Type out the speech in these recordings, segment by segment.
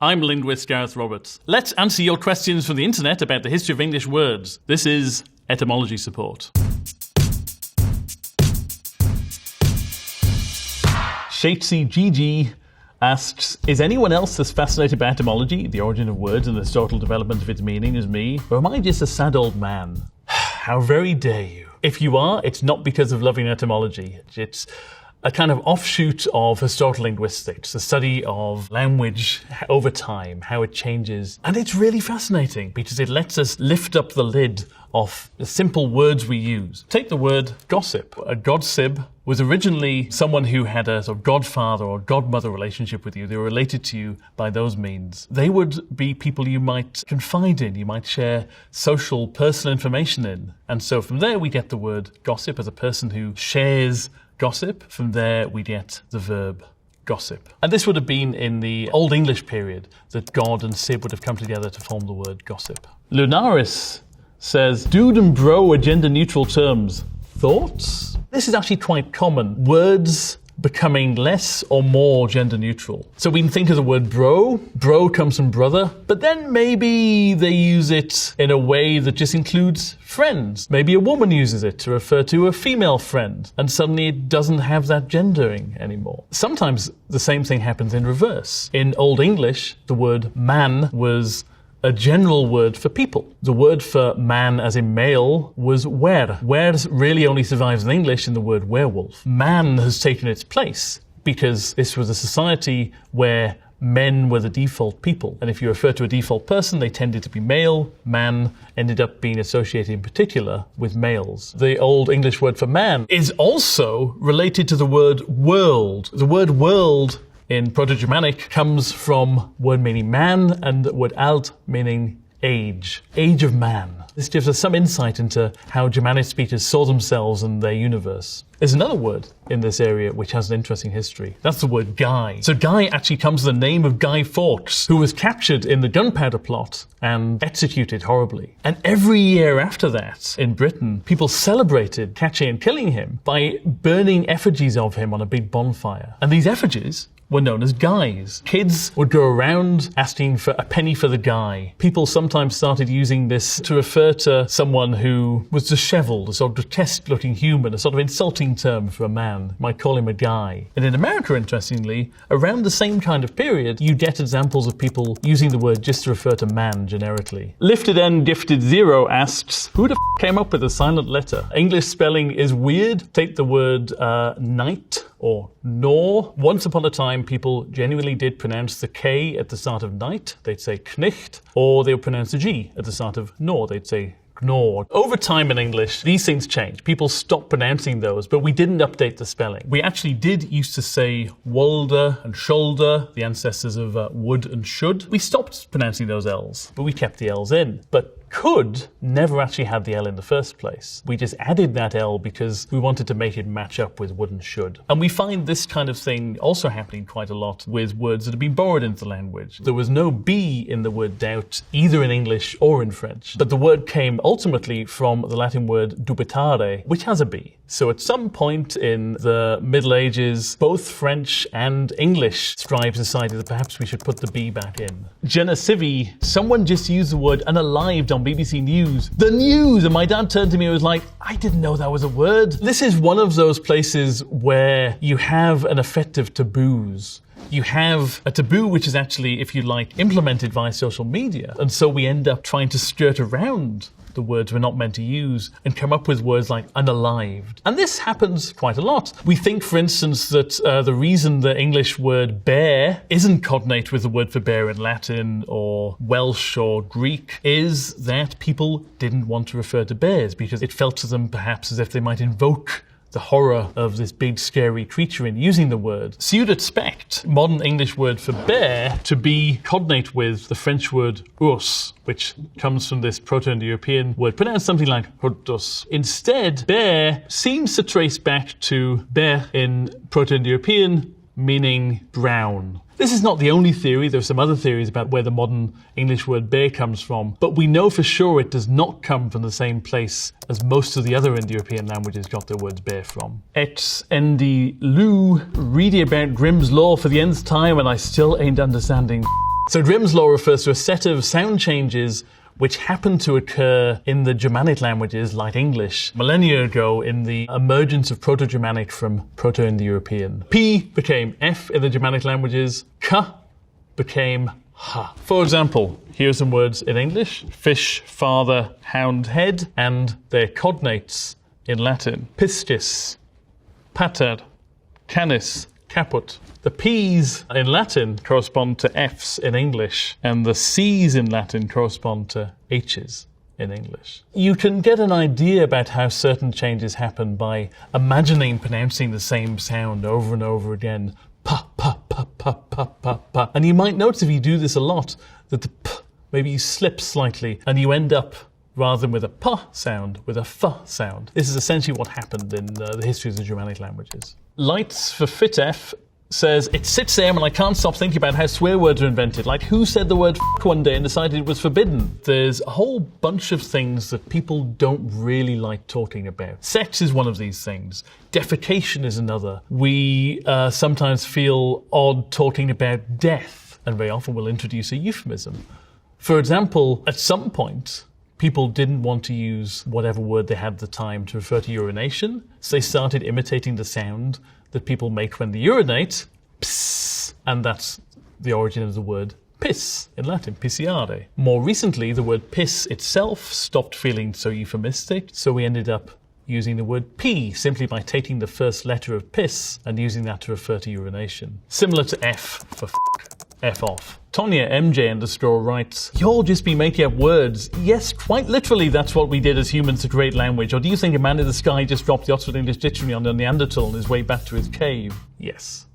I'm linguist Gareth Roberts. Let's answer your questions from the internet about the history of English words. This is Etymology Support. Shatesy GG asks, is anyone else as fascinated by etymology, the origin of words and the historical development of its meaning as me? Or am I just a sad old man? How very dare you. If you are, it's not because of loving etymology. It's a kind of offshoot of historical linguistics, the study of language over time, how it changes. And it's really fascinating because it lets us lift up the lid of the simple words we use. Take the word gossip. A godsib was originally someone who had a sort of godfather or godmother relationship with you. They were related to you by those means. They would be people you might confide in, you might share social, personal information in. And so from there we get the word gossip as a person who shares gossip. From there we get the verb gossip. And this would have been in the Old English period that God and sib would have come together to form the word gossip. Lunaris says, dude and bro are gender-neutral terms. Thoughts? This is actually quite common. Words becoming less or more gender-neutral. So we can think of the word bro. Bro comes from brother. But then maybe they use it in a way that just includes friends. Maybe a woman uses it to refer to a female friend. And suddenly it doesn't have that gendering anymore. Sometimes the same thing happens in reverse. In Old English, the word man was a general word for people. The word for man as in male was wer. Wer really only survives in English in the word werewolf. Man has taken its place because this was a society where men were the default people. And if you refer to a default person, they tended to be male. Man ended up being associated in particular with males. The Old English word for man is also related to the word world. The word world in Proto-Germanic comes from word meaning man and the word alt meaning age. Age of man. This gives us some insight into how Germanic speakers saw themselves and their universe. There's another word in this area which has an interesting history. That's the word guy. So guy actually comes from the name of Guy Fawkes, who was captured in the Gunpowder Plot and executed horribly. And every year after that, in Britain, people celebrated catching and killing him by burning effigies of him on a big bonfire. And these effigies were known as guys. Kids would go around asking for a penny for the guy. People sometimes started using this to refer to someone who was disheveled, a sort of grotesque-looking human, a sort of insulting term for a man. Might call him a guy. And in America, interestingly, around the same kind of period, you get examples of people using the word just to refer to man generically. Lifted N Gifted Zero asks, who the came up with a silent letter? English spelling is weird. Take the word night or nor. Once upon a time, people genuinely did pronounce the K at the start of night. They'd say knicht, or they would pronounce the G at the start of nor. They'd say gnor. Over time in English, these things changed. People stopped pronouncing those, but we didn't update the spelling. We actually did used to say wolder and shoulder, the ancestors of would and should. We stopped pronouncing those L's, but we kept the L's in. But could never actually had the L in the first place. We just added that L because we wanted to make it match up with would and should. And we find this kind of thing also happening quite a lot with words that have been borrowed into the language. There was no B in the word doubt, either in English or in French. But the word came ultimately from the Latin word dubitare, which has a B. So at some point in the Middle Ages, both French and English scribes decided that perhaps we should put the B back in. Jenna Civi, someone just used the word unalived on BBC News. The news! And my dad turned to me and was like, I didn't know that was a word. This is one of those places where you have an effect of taboos. You have a taboo which is actually, if you like, implemented via social media. And so we end up trying to skirt around the words we're not meant to use and come up with words like unalived. And this happens quite a lot. We think, for instance, that the reason the English word bear isn't cognate with the word for bear in Latin or Welsh or Greek is that people didn't want to refer to bears because it felt to them perhaps as if they might invoke the horror of this big scary creature in using the word. So you'd expect modern English word for bear to be cognate with the French word ours, which comes from this Proto-Indo-European word pronounced something like hortus. Instead, bear seems to trace back to ber in Proto-Indo-European, meaning brown. This is not the only theory. There are some other theories about where the modern English word bear comes from, but we know for sure it does not come from the same place as most of the other Indo-European languages got their words bear from. XND Lou, reading about Grimm's Law for the nth time and I still ain't understanding So Grimm's law refers to a set of sound changes which happened to occur in the Germanic languages like English millennia ago in the emergence of Proto-Germanic from Proto-Indo-European. P became F in the Germanic languages, K became H. For example, here are some words in English: fish, father, hound, head, and their cognates in Latin. Piscis, pater, canis, caput. The P's in Latin correspond to F's in English, and the C's in Latin correspond to H's in English. You can get an idea about how certain changes happen by imagining pronouncing the same sound over and over again. Pa, pa, pa, pa, pa, pa, pa. And you might notice if you do this a lot that the P maybe slips slightly and you end up, rather than with a P sound, with a F sound. This is essentially what happened in the history of the Germanic languages. Lights for FitF says, it sits there and I can't stop thinking about how swear words are invented. Like, who said the word f*** one day and decided it was forbidden? There's a whole bunch of things that people don't really like talking about. Sex is one of these things. Defecation is another. We sometimes feel odd talking about death, and very often we'll introduce a euphemism. For example, at some point, people didn't want to use whatever word they had at the time to refer to urination, so they started imitating the sound that people make when they urinate, pss, and that's the origin of the word piss in Latin, pisciare. More recently, the word piss itself stopped feeling so euphemistic, so we ended up using the word pee simply by taking the first letter of piss and using that to refer to urination. Similar to F for F off. Tonya MJ_ writes, you'll just be making up words. Yes, quite literally that's what we did as humans to create language. Or do you think a man in the sky just dropped the Oxford English Dictionary on the Neanderthal on his way back to his cave? Yes.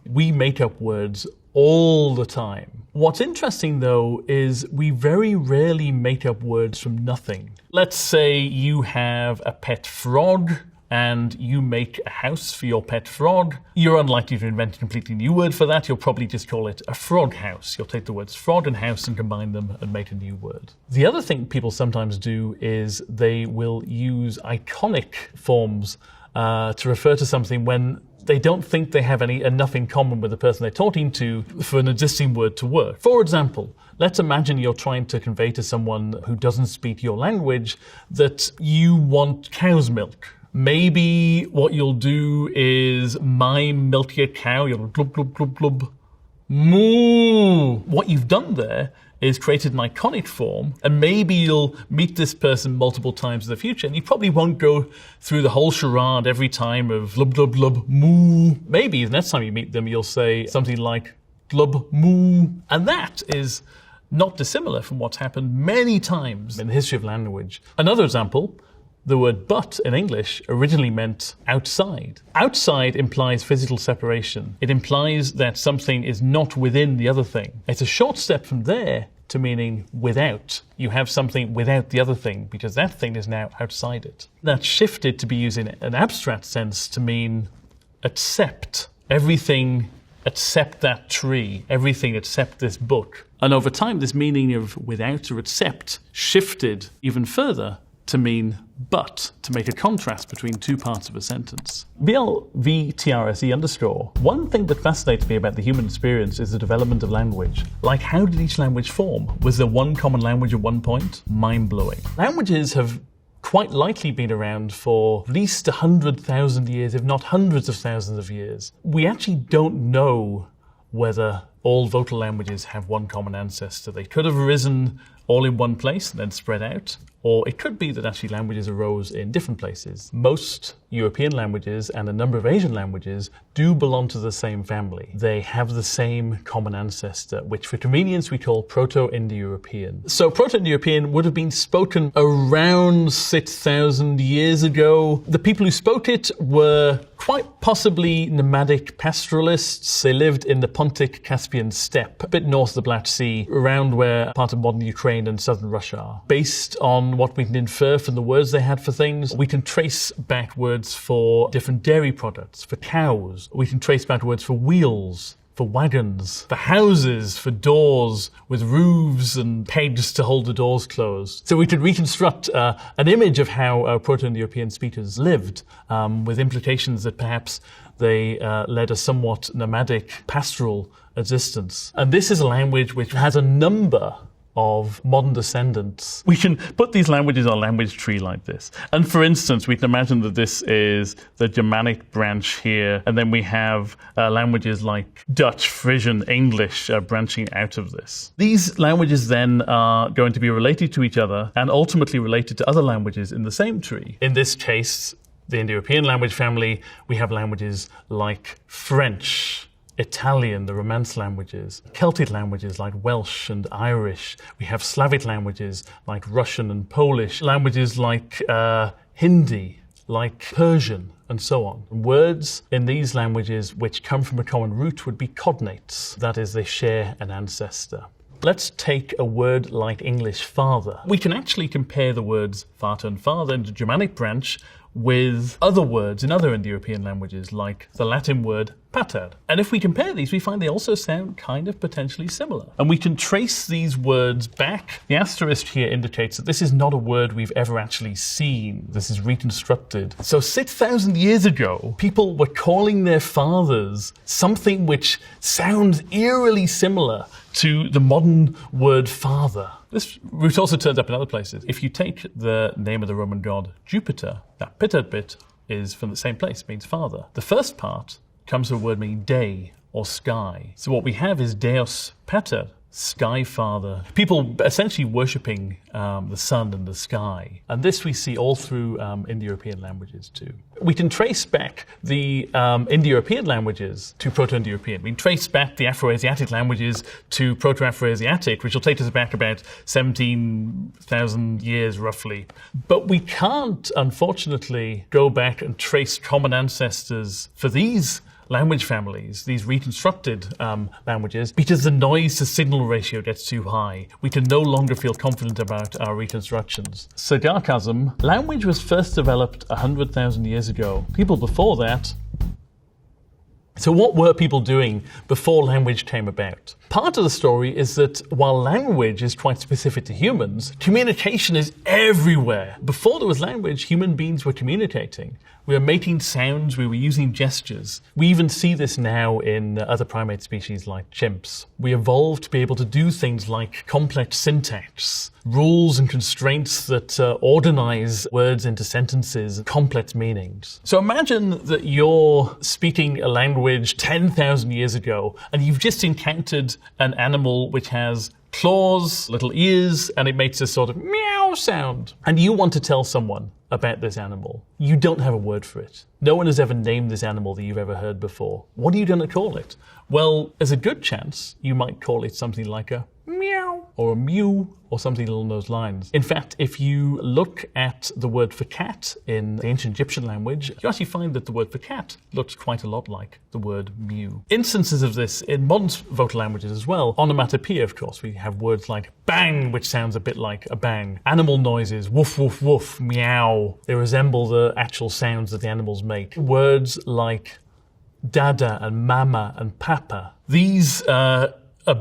We make up words all the time. What's interesting though is we very rarely make up words from nothing. Let's say you have a pet frog and you make a house for your pet frog. You're unlikely to invent a completely new word for that. You'll probably just call it a frog house. You'll take the words frog and house and combine them and make a new word. The other thing people sometimes do is they will use iconic forms to refer to something when they don't think they have enough in common with the person they're talking to for an existing word to work. For example, let's imagine you're trying to convey to someone who doesn't speak your language that you want cow's milk. Maybe what you'll do is, my milky cow, you'll glub, glub, glub, glub, moo. What you've done there is created an iconic form, and maybe you'll meet this person multiple times in the future, and you probably won't go through the whole charade every time of glub, glub, glub, moo. Maybe the next time you meet them, you'll say something like glub, moo. And that is not dissimilar from what's happened many times in the history of language. Another example, the word but in English originally meant outside. Outside implies physical separation. It implies that something is not within the other thing. It's a short step from there to meaning without. You have something without the other thing because that thing is now outside it. That shifted to be used in an abstract sense to mean accept. Everything except that tree. Everything except this book. And over time, this meaning of without or accept shifted even further to mean but, to make a contrast between two parts of a sentence. BLVTRSE_. One thing that fascinates me about the human experience is the development of language. Like, how did each language form? Was there one common language at one point? Mind-blowing. Languages have quite likely been around for at least 100,000 years, if not hundreds of thousands of years. We actually don't know whether all vocal languages have one common ancestor. They could have arisen all in one place and then spread out, or it could be that actually languages arose in different places. Most European languages and a number of Asian languages do belong to the same family. They have the same common ancestor, which for convenience we call Proto-Indo-European. So Proto-Indo-European would have been spoken around 6,000 years ago. The people who spoke it were quite possibly nomadic pastoralists. They lived in the Pontic Caspian steppe, a bit north of the Black Sea, around where part of modern Ukraine and southern Russia are. Based on what we can infer from the words they had for things, we can trace back words for different dairy products, for cows. We can trace back words for wheels, for wagons, for houses, for doors with roofs and pegs to hold the doors closed. So we could reconstruct an image of how Proto-Indo-European speakers lived, with implications that perhaps they led a somewhat nomadic pastoral existence. And this is a language which has a number of modern descendants. We can put these languages on a language tree like this. And for instance, we can imagine that this is the Germanic branch here, and then we have languages like Dutch, Frisian, English branching out of this. These languages then are going to be related to each other and ultimately related to other languages in the same tree. In this case, the Indo-European language family, we have languages like French, Italian, the Romance languages, Celtic languages like Welsh and Irish. We have Slavic languages like Russian and Polish, languages like Hindi, like Persian, and so on. Words in these languages which come from a common root would be cognates. That is, they share an ancestor. Let's take a word like English father. We can actually compare the words Vater and father in the Germanic branch with other words in other Indo-European languages, like the Latin word pater. And if we compare these, we find they also sound kind of potentially similar. And we can trace these words back. The asterisk here indicates that this is not a word we've ever actually seen. This is reconstructed. So 6,000 years ago, people were calling their fathers something which sounds eerily similar to the modern word father. This root also turns up in other places. If you take the name of the Roman god Jupiter, that Pitter bit is from the same place, means father. The first part comes from a word meaning day or sky. So what we have is Deus Pater, sky father. People essentially worshipping the sun and the sky. And this we see all through Indo-European languages too. We can trace back the Indo-European languages to Proto-Indo-European. We can trace back the Afro-Asiatic languages to Proto-Afro-Asiatic, which will take us back about 17,000 years roughly. But we can't, unfortunately, go back and trace common ancestors for these language families, these reconstructed languages, because the noise-to-signal ratio gets too high. We can no longer feel confident about our reconstructions. Sarcasm. Language was first developed 100,000 years ago. People before that. So what were people doing before language came about? Part of the story is that while language is quite specific to humans, communication is everywhere. Before there was language, human beings were communicating. We were making sounds, we were using gestures. We even see this now in other primate species like chimps. We evolved to be able to do things like complex syntax, rules and constraints that organize words into sentences, complex meanings. So imagine that you're speaking a language 10,000 years ago and you've just encountered an animal which has claws, little ears, and it makes a sort of meow sound. And you want to tell someone about this animal. You don't have a word for it. No one has ever named this animal that you've ever heard before. What are you going to call it? Well, there's a good chance you might call it something like a meow or a mew or something along those lines. In fact, if you look at the word for cat in the ancient Egyptian language, you actually find that the word for cat looks quite a lot like the word mew. Instances of this in modern vocal languages as well. Onomatopoeia, of course, we have words like bang, which sounds a bit like a bang. Animal noises, woof, woof, woof, meow. They resemble the actual sounds that the animals make. Words like dada and mama and papa. These are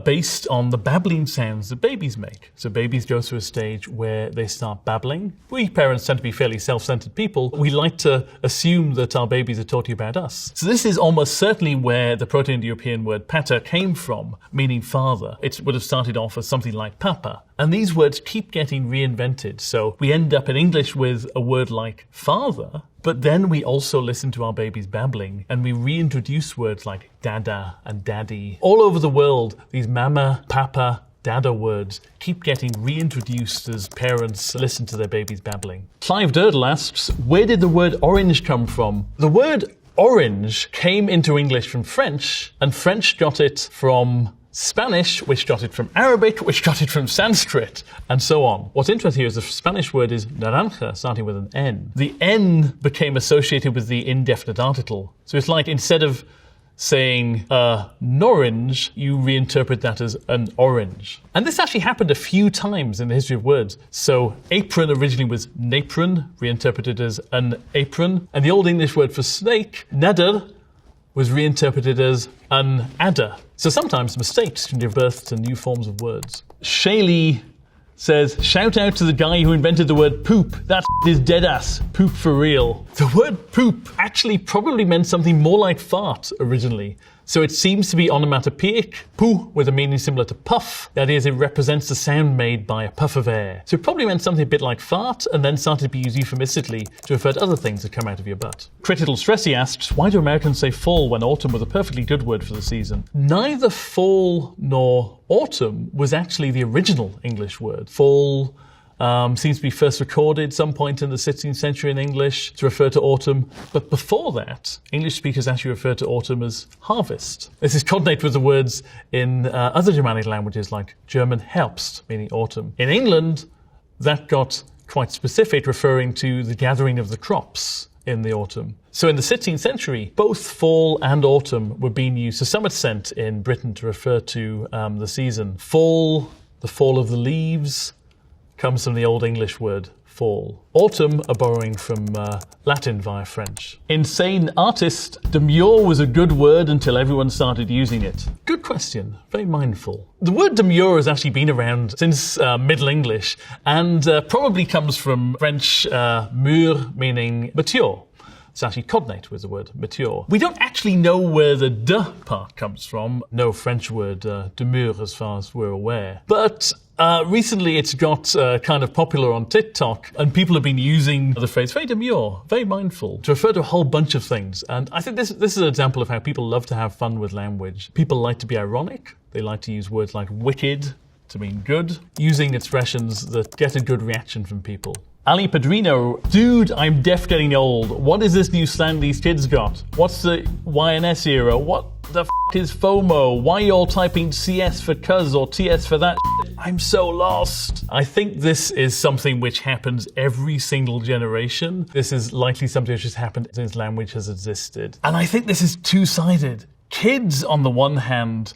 based on the babbling sounds that babies make. So babies go through a stage where they start babbling. We parents tend to be fairly self-centered people. We like to assume that our babies are talking about us. So this is almost certainly where the Proto-Indo-European word pater came from, meaning father. It would have started off as something like papa. And these words keep getting reinvented. So we end up in English with a word like father, but then we also listen to our babies babbling and we reintroduce words like dada and daddy. All over the world, these mama, papa, dada words keep getting reintroduced as parents listen to their babies babbling. Clive Durdle asks, where did the word orange come from? The word orange came into English from French, and French got it from Spanish, which got it from Arabic, which got it from Sanskrit, and so on. What's interesting here is the Spanish word is naranja, starting with an N. The N became associated with the indefinite article. So it's like instead of saying norange, you reinterpret that as an orange. And this actually happened a few times in the history of words. So apron originally was napron, reinterpreted as an apron. And the Old English word for snake, nadder, was reinterpreted as an adder. So sometimes mistakes can give birth to new forms of words. Shaylee says, shout out to the guy who invented the word poop. That is dead ass. Poop for real. The word poop actually probably meant something more like fart originally. So it seems to be onomatopoeic, poo, with a meaning similar to puff. That is, it represents the sound made by a puff of air. So it probably meant something a bit like fart, and then started to be used euphemistically to refer to other things that come out of your butt. Critical Stressy asks, why do Americans say fall when autumn was a perfectly good word for the season? Neither fall nor autumn was actually the original English word. Fall seems to be first recorded some point in the 16th century in English to refer to autumn. But before that, English speakers actually referred to autumn as harvest. This is cognate with the words in other Germanic languages like German Herbst, meaning autumn. In England, that got quite specific, referring to the gathering of the crops in the autumn. So in the 16th century, both fall and autumn were being used to some extent in Britain to refer to the season. Fall, the fall of the leaves, comes from the Old English word fall. Autumn are borrowing from Latin via French. Insane artist, demure was a good word until everyone started using it. Good question, very mindful. The word demure has actually been around since Middle English and probably comes from French mûr, meaning mature. It's actually cognate with the word mature. We don't actually know where the de part comes from. No French word demure as far as we're aware. But recently it's got kind of popular on TikTok, and people have been using the phrase very demure, very mindful, to refer to a whole bunch of things. And I think this is an example of how people love to have fun with language. People like to be ironic. They like to use words like wicked to mean good, using expressions that get a good reaction from people. Ali Padrino, dude, I'm deaf getting old. What is this new slang these kids got? What's the YNS era? What the is FOMO? Why are you all typing CS for cuz or TS for that? I'm so lost. I think this is something which happens every single generation. This is likely something which has happened since language has existed. And I think this is two-sided. Kids, on the one hand,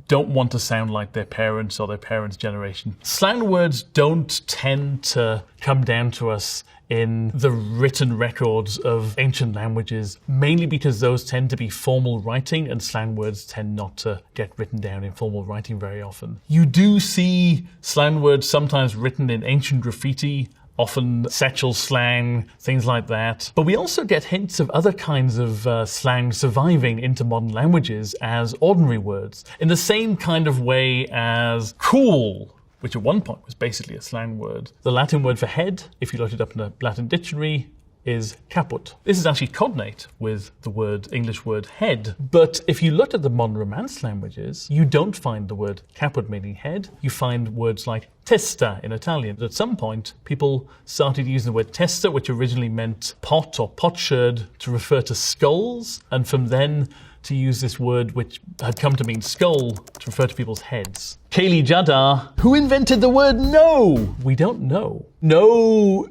don't want to sound like their parents or their parents' generation. Slang words don't tend to come down to us in the written records of ancient languages, mainly because those tend to be formal writing and slang words tend not to get written down in formal writing very often. You do see slang words sometimes written in ancient graffiti, often sexual slang, things like that. But we also get hints of other kinds of slang surviving into modern languages as ordinary words, in the same kind of way as cool, which at one point was basically a slang word. The Latin word for head, if you look it up in a Latin dictionary, is caput. This is actually cognate with the English word head. But if you look at the modern Romance languages, you don't find the word caput meaning head. You find words like testa in Italian. At some point, people started using the word testa, which originally meant pot or potsherd, to refer to skulls, and from then to use this word which had come to mean skull to refer to people's heads. Kaylee Jadar, who invented the word no? We don't know. No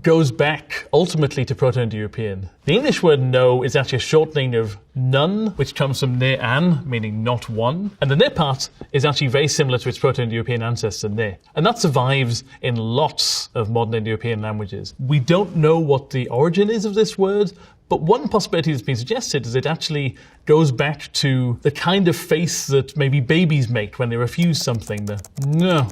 goes back ultimately to Proto-Indo-European. The English word no is actually a shortening of none, which comes from ne an, meaning not one. And the ne part is actually very similar to its Proto-Indo-European ancestor ne. And that survives in lots of modern Indo-European languages. We don't know what the origin is of this word, but one possibility that's been suggested is it actually goes back to the kind of face that maybe babies make when they refuse something, the no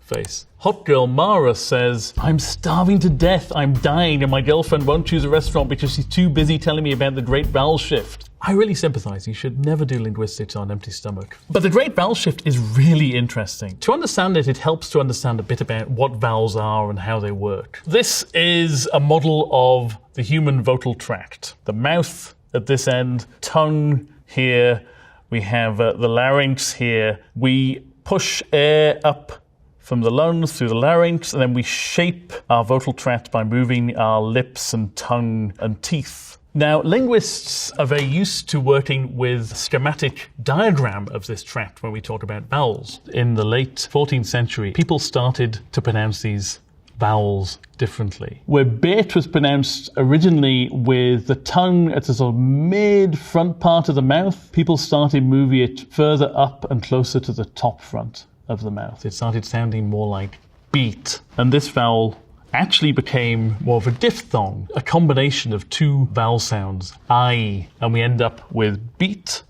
face. Hot girl Mara says, I'm starving to death, I'm dying, and my girlfriend won't choose a restaurant because she's too busy telling me about the Great Vowel Shift. I really sympathize. You should never do linguistics on an empty stomach. But the Great Vowel Shift is really interesting. To understand it, it helps to understand a bit about what vowels are and how they work. This is a model of the human vocal tract. The mouth at this end, tongue here, we have the larynx here. We push air up from the lungs through the larynx, and then we shape our vocal tract by moving our lips and tongue and teeth. Now, linguists are very used to working with a schematic diagram of this tract when we talk about vowels. In the late 14th century, people started to pronounce these vowels differently. Where bet was pronounced originally with the tongue at the sort of mid-front part of the mouth, people started moving it further up and closer to the top front of the mouth. It started sounding more like beat. And this vowel actually became more of a diphthong, a combination of two vowel sounds, I, and we end up with beat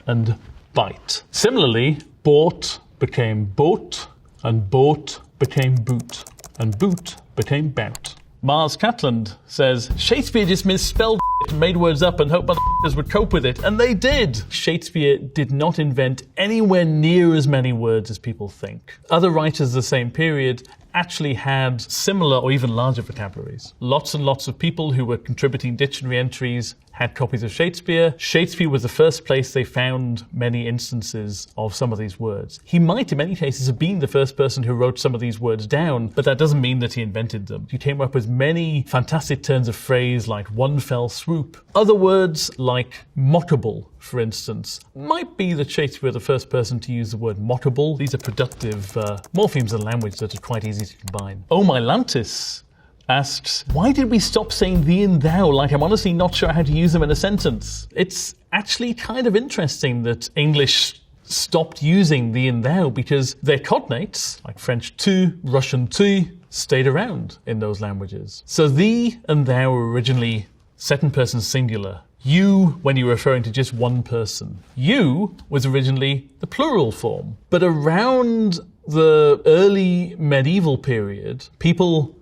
and bite. Similarly, bought became boat, and boat became boot, and boot became bout. Mars Catland says, Shakespeare just misspelled and made words up and hoped motherfuckers would cope with it, and they did. Shakespeare did not invent anywhere near as many words as people think. Other writers of the same period actually had similar or even larger vocabularies. Lots and lots of people who were contributing dictionary entries had copies of Shakespeare. Shakespeare was the first place they found many instances of some of these words. He might, in many cases, have been the first person who wrote some of these words down, but that doesn't mean that he invented them. He came up with many fantastic turns of phrase like one fell swoop. Other words like mockable, for instance, might be that Shakespeare was the first person to use the word mockable. These are productive morphemes in language that are quite easy to combine. Oh My Lantis asks, why did we stop saying thee and thou? Like, I'm honestly not sure how to use them in a sentence. It's actually kind of interesting that English stopped using thee and thou because their cognates, like French tu, Russian tu, stayed around in those languages. So thee and thou were originally second person singular. You, when you were referring to just one person. You was originally the plural form. But around the early medieval period, people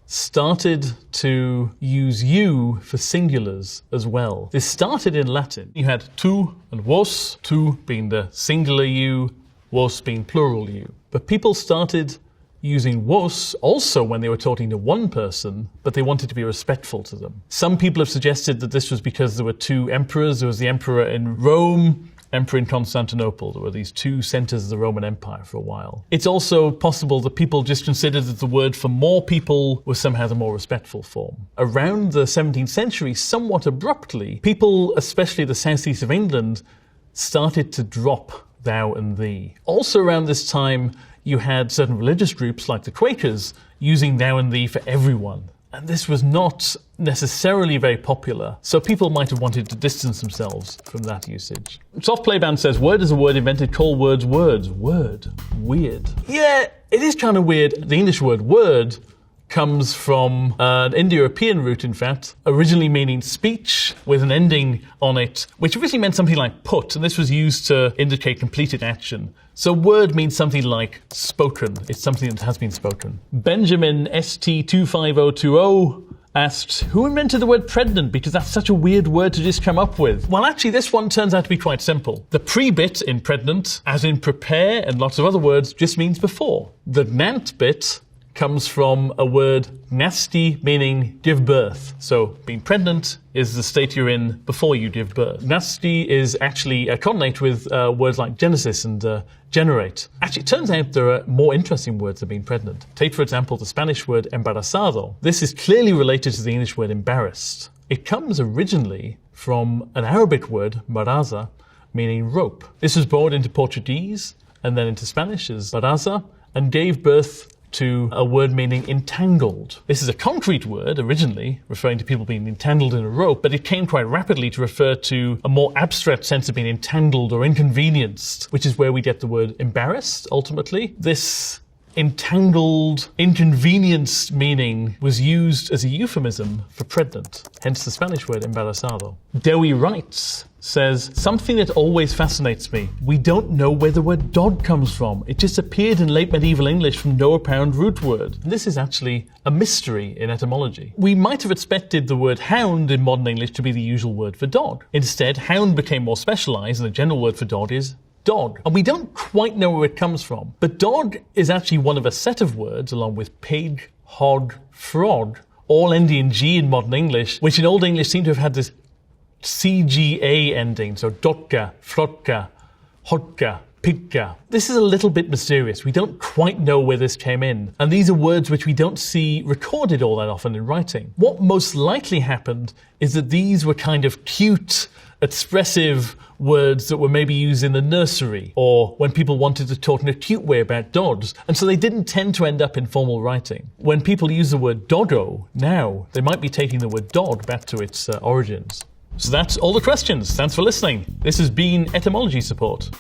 started to use you for singulars as well. This started in Latin. You had tu and vos, tu being the singular you, vos being plural you. But people started using vos also when they were talking to one person, but they wanted to be respectful to them. Some people have suggested that this was because there were two emperors. There was the emperor in Rome, emperor in Constantinople. There were these two centers of the Roman Empire for a while. It's also possible that people just considered that the word for more people was somehow the more respectful form. Around the 17th century, somewhat abruptly, people, especially the southeast of England, started to drop thou and thee. Also around this time, you had certain religious groups like the Quakers using thou and thee for everyone. And this was not necessarily very popular, so people might have wanted to distance themselves from that usage. Soft Playband says, word is a word invented, call words words. Word. Weird. Yeah, it is kind of weird. The English word word comes from an Indo-European root, in fact, originally meaning speech with an ending on it, which originally meant something like put, and this was used to indicate completed action. So word means something like spoken. It's something that has been spoken. Benjamin ST25020 asks, who invented the word pregnant? Because that's such a weird word to just come up with. Well, actually, this one turns out to be quite simple. The pre-bit in pregnant, as in prepare and lots of other words, just means before. The nant bit comes from a word nasty, meaning give birth. So being pregnant is the state you're in before you give birth. Nasty is actually a cognate with words like genesis and generate. Actually, it turns out there are more interesting words than being pregnant. Take, for example, the Spanish word embarazado. This is clearly related to the English word embarrassed. It comes originally from an Arabic word, maraza, meaning rope. This was brought into Portuguese and then into Spanish as baraza and gave birth to a word meaning entangled. This is a concrete word originally, referring to people being entangled in a rope, but it came quite rapidly to refer to a more abstract sense of being entangled or inconvenienced, which is where we get the word embarrassed, ultimately. This entangled, inconvenienced meaning was used as a euphemism for pregnant, hence the Spanish word embarazado. Dewey Wrights says, something that always fascinates me. We don't know where the word dog comes from. It just appeared in late medieval English from no apparent root word. This is actually a mystery in etymology. We might have expected the word hound in modern English to be the usual word for dog. Instead, hound became more specialized and the general word for dog is dog. And we don't quite know where it comes from. But dog is actually one of a set of words, along with pig, hog, frog, all ending in G in modern English, which in Old English seem to have had this CGA ending, so dotka, flotka, hodka, pigka. This is a little bit mysterious. We don't quite know where this came in. And these are words which we don't see recorded all that often in writing. What most likely happened is that these were kind of cute, expressive words that were maybe used in the nursery or when people wanted to talk in a cute way about dogs. And so they didn't tend to end up in formal writing. When people use the word doggo now, they might be taking the word dog back to its origins. So that's all the questions. Thanks for listening. This has been Etymology Support.